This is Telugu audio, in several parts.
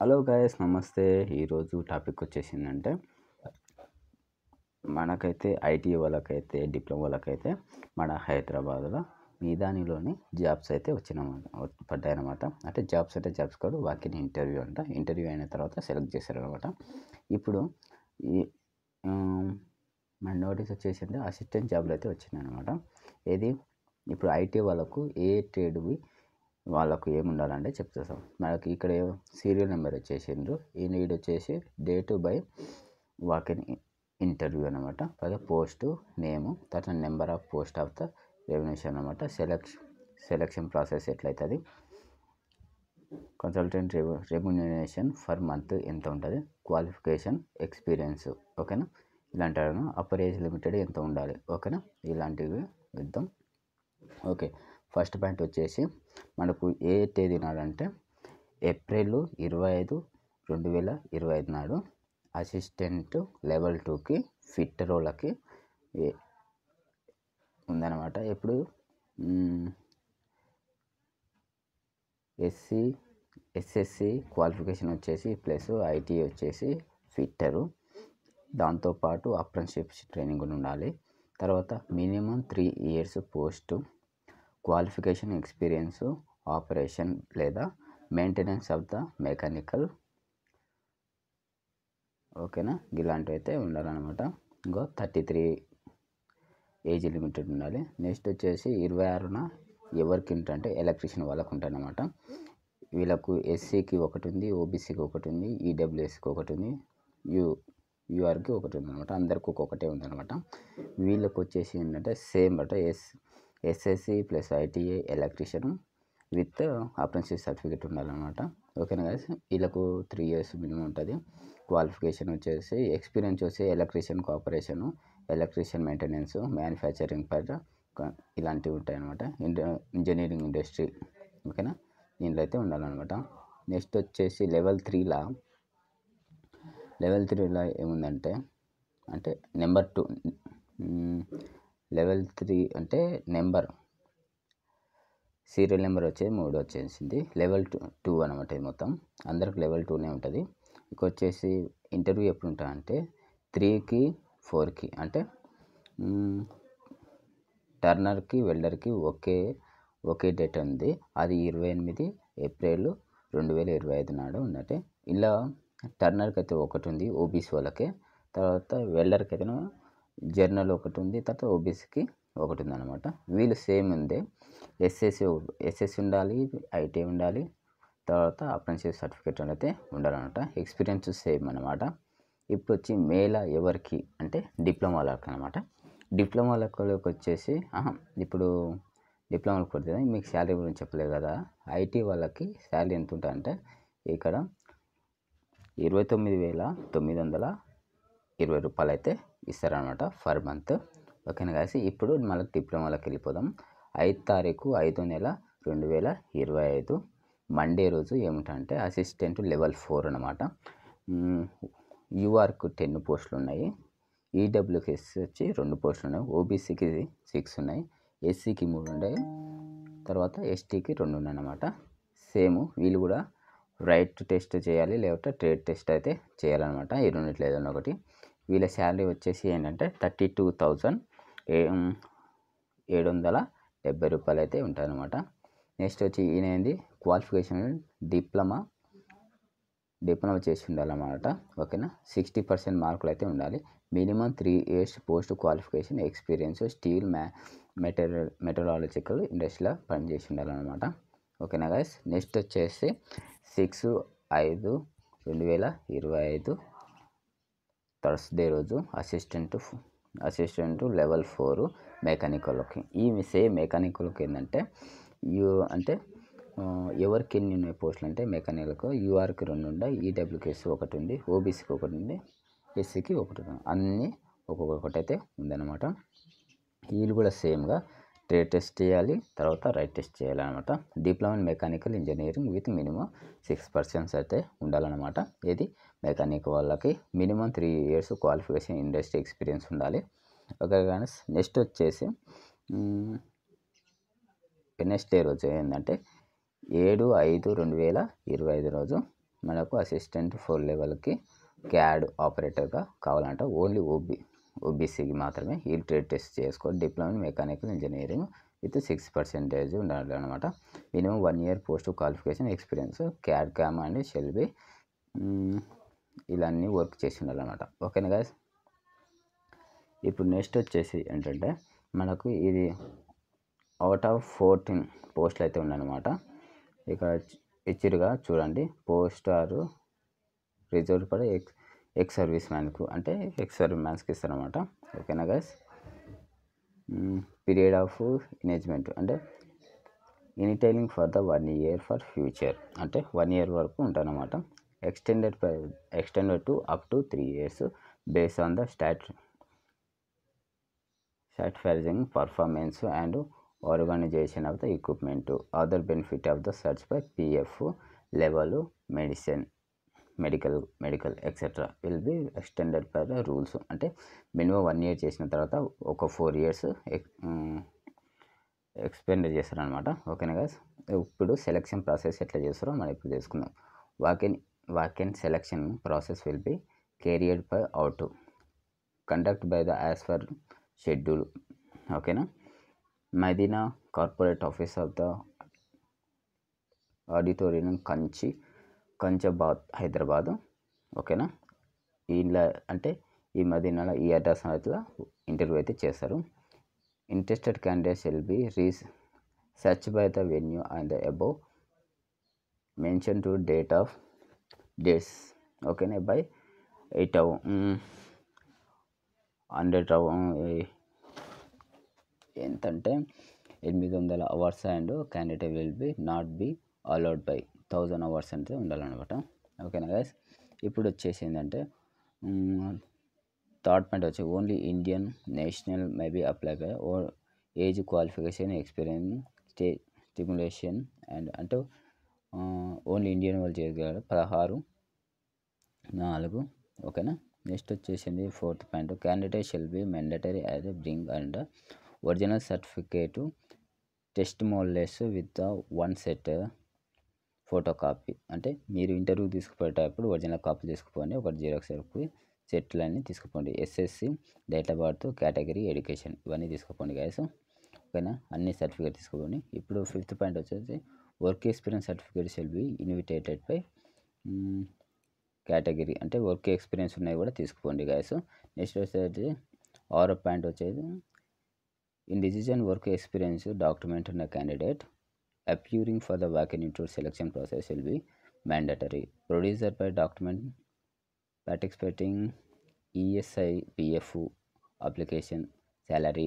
హలో గాయస్, నమస్తే. ఈరోజు టాపిక్ వచ్చేసిందంటే మనకైతే ఐటీ వాళ్ళకైతే డిప్లొమా వాళ్ళకైతే మన హైదరాబాద్లో మీదానిలోని జాబ్స్ అయితే పడ్డాయన్నమాట. అంటే జాబ్స్ కాదు, వాకిన్ ఇంటర్వ్యూ అంట. ఇంటర్వ్యూ అయిన తర్వాత సెలెక్ట్ చేశారనమాట. ఇప్పుడు ఈ మన నోటీస్ వచ్చేసింది అసిస్టెంట్ జాబ్లు అయితే వచ్చినాయి అనమాట. ఏది ఇప్పుడు ఐటీ వాళ్ళకు ఏ ట్రేడ్వి వాళ్ళకు ఏముండాలంటే చెప్తాం. మనకి ఇక్కడ సీరియల్ నెంబర్ వచ్చేసిండ్రు. ఈ నీడ్ వచ్చేసి డేట్ బై వాకిన్ ఇంటర్వ్యూ అనమాట. అదే పోస్టు నేము, తర్వాత number of post of the remuneration అనమాట. సెలక్షన్ ప్రాసెస్ ఎట్లయితుంది, కన్సల్టెంట్ రెమ్యునరేషన్ ఫర్ మంత్ ఎంత ఉంటుంది, క్వాలిఫికేషన్ ఎక్స్పీరియన్స్, ఓకేనా, ఇలాంటి అప్పర్ ఏజ్ లిమిటెడ్ ఎంత ఉండాలి, ఓకేనా, ఇలాంటివి ఇద్దాం. ఓకే, ఫస్ట్ పాయింట్ వచ్చేసి మనకు ఏ తేదీ నాడంటే ఏప్రిల్ 25, 2025 నాడు అసిస్టెంట్ లెవెల్ 2కి ఫిట్టర్ వాళ్ళకి ఉందన్నమాట. ఇప్పుడు ఎస్ఎస్సి క్వాలిఫికేషన్ వచ్చేసి ప్లస్ ఐటీ వచ్చేసి ఫిట్టరు, దాంతోపాటు అప్రెంటిస్షిప్ ట్రైనింగ్ కూడా ఉండాలి. తర్వాత minimum 3 years post qualification experience operation లేదా మెయింటెనెన్స్ ఆఫ్ ద మెకానికల్, ఓకేనా, ఇలాంటివి అయితే ఉండాలన్నమాట. ఇంకో 33 ఏజ్ లిమిటెడ్ ఉండాలి. నెక్స్ట్ వచ్చేసి 26న ఎవరికి ఏంటంటే ఎలక్ట్రీషియన్ వాళ్ళకు ఉంటాయన్నమాట. వీళ్ళకు ఎస్సీకి ఒకటి ఉంది, ఓబీసీకి ఒకటి ఉంది, ఈడబ్ల్యూఎస్కి ఒకటి ఉంది, యూఆర్కి ఒకటి ఉంది అనమాట. అందరికి ఒక్కొక్కటే ఉందన్నమాట. వీళ్ళకి వచ్చేసి ఏంటంటే సేమ్ అంటే SSC plus ITI electrician with apprenticeship certificate ఉండాలన్నమాట. ఓకేనా గైస్, వీళ్ళకు 3 years మినిమం ఉంటుంది. క్వాలిఫికేషన్ వచ్చేసి ఎక్స్పీరియన్స్ వచ్చి electrician cooperation, electrician maintenance, manufacturing పైన ఇలాంటివి ఉంటాయి అనమాట. ఇంజనీరింగ్ ఇండస్ట్రీ, ఓకేనా, దీంట్లో అయితే ఉండాలన్నమాట. నెక్స్ట్ వచ్చేసి లెవెల్ 3లో ఏముందంటే అంటే నెంబర్ 2 లెవెల్ 3 అంటే సీరియల్ నెంబర్ వచ్చేది 3 వచ్చేసింది. లెవెల్ 2 అనమాట. ఇది మొత్తం అందరికి లెవెల్ 2నే ఉంటుంది. ఇక వచ్చేసి ఇంటర్వ్యూ ఎప్పుడు ఉంటుంది అంటే 3కి 4కి అంటే టర్నర్కి వెల్డర్కి ఒకే డేట్ ఉంది. అది 28 ఏప్రిల్ 2025 నాడు ఉన్నట్టే. ఇలా టర్నర్కి అయితే ఒకటి ఉంది ఓబీసీ వాళ్ళకి, తర్వాత వెల్డర్కి అయితే జర్నల్ ఒకటి ఉంది, తర్వాత ఓబీసీకి ఒకటి ఉంది అనమాట. వీళ్ళు సేమ్ ఉంది. ఎస్ఎస్సి ఉండాలి, ఐటీ ఉండాలి, తర్వాత అప్రెంటిస్షిప్ సర్టిఫికేట్ అయితే ఉండాలన్నమాట. ఎక్స్పీరియన్స్ సేమ్ అనమాట. ఇప్పుడు వచ్చి మేళ ఎవరికి అంటే డిప్లొమా వాళ్ళకి అనమాట. డిప్లొమా వాళ్ళకి వచ్చేసి ఇప్పుడు డిప్లొమాలకు పడుతుంది. మీకు శాలరీ గురించి చెప్పలేదు కదా. ఐటీ వాళ్ళకి శాలరీ ఎంత ఉంటుందంటే ఇక్కడ 29,920 రూపాయలు అయితే ఇస్తారనమాట ఫర్ మంత్. ఓకేనా కాసి, ఇప్పుడు మళ్ళీ డిప్లొమాలకు వెళ్ళిపోదాం. 5 తారీఖు 5వ నెల 2025 మండే రోజు ఏమిటంటే అసిస్టెంట్ లెవెల్ 4 అనమాట. యూఆర్కు 10 పోస్టులు ఉన్నాయి, ఈడబ్ల్యూఎస్ వచ్చి 2 పోస్టులు ఉన్నాయి, ఓబీసీకి 6 ఉన్నాయి, ఎస్సీకి 3 ఉన్నాయి, తర్వాత ఎస్టీకి 2 ఉన్నాయి అన్నమాట. సేమ్ వీళ్ళు కూడా రైట్ టెస్ట్ చేయాలి, లేకపోతే ట్రేడ్ టెస్ట్ అయితే చేయాలన్నమాట. ఈ రెండిట్లో ఏదైనా ఒకటి. వీళ్ళ శాలరీ వచ్చేసి ఏంటంటే 32,770 రూపాయలు అయితే ఉంటాయన్నమాట. నెక్స్ట్ వచ్చి ఈయన క్వాలిఫికేషన్ డిప్లొమా చేసి ఉండాలన్నమాట. ఓకేనా, 60% మార్కులు అయితే ఉండాలి. Minimum 3 years post qualification experience steel meteorological ఇండస్ట్రీలో పనిచేసి ఉండాలన్నమాట. ఓకేనా గైస్. నెక్స్ట్ వచ్చేసి 6/5/2025 థర్స్డే రోజు అసిస్టెంట్ లెవెల్ 4 మెకానికల్కి. ఈ సేమ్ మెకానికల్కి ఏంటంటే ఎవరికి ఎన్ని ఉన్నాయి పోస్టులు అంటే మెకానికల్కు యూఆర్కి 2 ఉన్నాయి, ఈడబ్ల్యూకేస్ ఒకటి ఉంది, ఓబీసీకి ఒకటి ఉంది, ఎస్సీకి ఒకటి ఉంది. అన్నీ ఒక్కొక్కటి అయితే ఉందన్నమాట. వీళ్ళు కూడా సేమ్గా ట్రేడ్ టెస్ట్ చేయాలి, తర్వాత రైట్ టెస్ట్ చేయాలన్నమాట. Diploma in mechanical engineering with minimum 6% అయితే ఉండాలన్నమాట. ఇది మెకానిక్ వాళ్ళకి minimum 3 years qualification industry experience ఉండాలి. ఓకే కానీ నెక్స్ట్ వచ్చేసి వెడ్నెస్డే రోజు ఏంటంటే 7/5/2025 రోజు మనకు అసిస్టెంట్ 4 లెవెల్కి క్యాడ్ ఆపరేటర్గా కావాలంట. ఓన్లీ ఓబీసీకి మాత్రమే ఈ ట్రేడ్ టెస్ట్ చేసుకోవాలి. Diploma in mechanical engineering with 6% ఉండాలి అనమాట. Minimum 1 year post qualification experience CAD CAM and షెల్బీ ఇలా అన్నీ వర్క్ చేసి ఉండాలన్నమాట. ఓకేనా గైస్. ఇప్పుడు నెక్స్ట్ వచ్చేసి ఏంటంటే మనకు ఇది అవుట్ ఆఫ్ 14 పోస్టులు అయితే ఉన్నాయన్నమాట. ఇక్కడ ఇచ్చిరుగా చూడండి. Post are reserve for ex service మ్యాన్కు అంటే ఎక్స్ సర్వీస్ మ్యాన్స్కి ఇస్తారనమాట. ఓకేనా గైస్. పీరియడ్ ఆఫ్ ఎంగేజ్మెంట్ అంటే initially for the 1 year for future అంటే 1 year వరకు ఉంటారనమాట. Extended to up to 3 years based on the satisfying performance and organization of the equipment. Other benefit of the search by PF level medical etc. will be extended by the rules. అంటే మినిమం 1 year చేసిన తర్వాత ఒక 4 years ఎక్స్పెండ్ చేస్తారనమాట. ఓకేనా గైస్. ఇప్పుడు సెలెక్షన్ ప్రాసెస్ ఎట్లా చేస్తారో మనం ఇప్పుడు చేసుకుందాం. Walk in selection process will be carried by out conduct by the as per schedule. ఓకేనా. Madina corporate office of the auditorium కంచాబాద్ హైదరాబాదు. ఓకేనా. ఇలా అంటే ఈ మదీనాలో ఈ అడ్రస్ అయితే ఇంటర్వ్యూ అయితే చేస్తారు. Interested candidates will be search by the venue and the above mention two dates. ఓకేనా. బై 100 ఎంతంటే 800 hours and candidate will be not be allowed by 1000 hours అంటే ఉండాలన్నమాట. ఓకేనా గైస్. ఇప్పుడు వచ్చేసి ఏంటంటే థర్డ్ పాయింట్ వచ్చి only Indian national may be apply by or age qualification experience stimulation and అంటే ఓన్లీ ఇండియన్ వాళ్ళు చేయగలరు 16/4. ఓకేనా. నెక్స్ట్ వచ్చేసింది fourth point candidate shall be mandatory as bring and original certificate testimonials with the 1 set photocopy. అంటే మీరు ఇంటర్వ్యూ తీసుకుపోయేటప్పుడు ఒరిజినల్ కాపీ తీసుకుపోండి. ఒకటి జిరాక్స్ సెట్లన్నీ తీసుకుపోండి. SSC date of birth category education ఇవన్నీ తీసుకుపోండి గైస్. ఓకేనా. అన్ని సర్టిఫికేట్ తీసుకుపోండి. ఇప్పుడు ఫిఫ్త్ పాయింట్ వచ్చేసి work experience certificate shall be invited by category అంటే వర్క్ ఎక్స్పీరియన్స్ ఉన్నాయి కూడా తీసుకుపోండి గైస్. నెక్స్ట్ వచ్చేసి 6వ పాయింట్ వచ్చేది in decision work experience document ఉన్న candidate appearing for the vacant interview selection process will be mandatory. Producer by document participating ESI PF application salary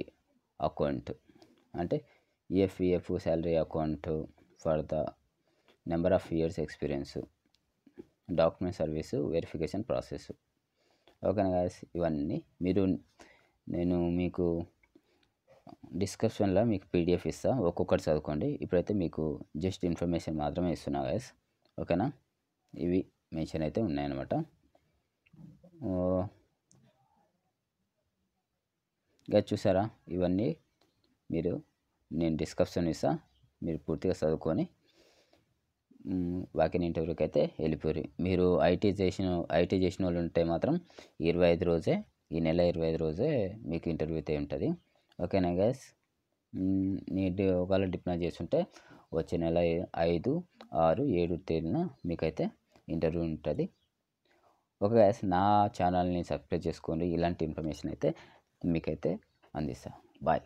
account అంటే EFPF salary account for the number of years experience document service verification process. ఓకేనా గైస్. ఇవన్నీ నేను మీకు డిస్క్రిప్షన్లో మీకు పీడిఎఫ్ ఇస్తా, ఒక్కొక్కటి చదువుకోండి. ఇప్పుడైతే మీకు జస్ట్ ఇన్ఫర్మేషన్ మాత్రమే ఇస్తున్నా గైస్. ఓకేనా. ఇవి మెన్షన్ అయితే ఉన్నాయన్నమాట. గైస్ చూసారా, ఇవన్నీ నేను డిస్క్రిప్షన్ ఇస్తా, మీరు పూర్తిగా చదువుకొని వాకిన్ ఇంటర్వ్యూకి అయితే వెళ్ళిపోయి. మీరు ఐటీ చేసిన వాళ్ళు ఉంటే మాత్రం 25 రోజే, ఈ నెల 25 రోజే మీకు ఇంటర్వ్యూ అయితే ఉంటుంది. ఓకేనా గైస్. ఒకవేళ డిప్లొమా చేస్తుంటే వచ్చే నెల 5, 6, 7 తేదీన మీకైతే ఇంటర్వ్యూ ఉంటుంది. Okay guys. నా ఛానల్ని సబ్స్క్రైబ్ చేసుకోండి. ఇలాంటి ఇన్ఫర్మేషన్ అయితే మీకైతే అందిస్తా. బాయ్.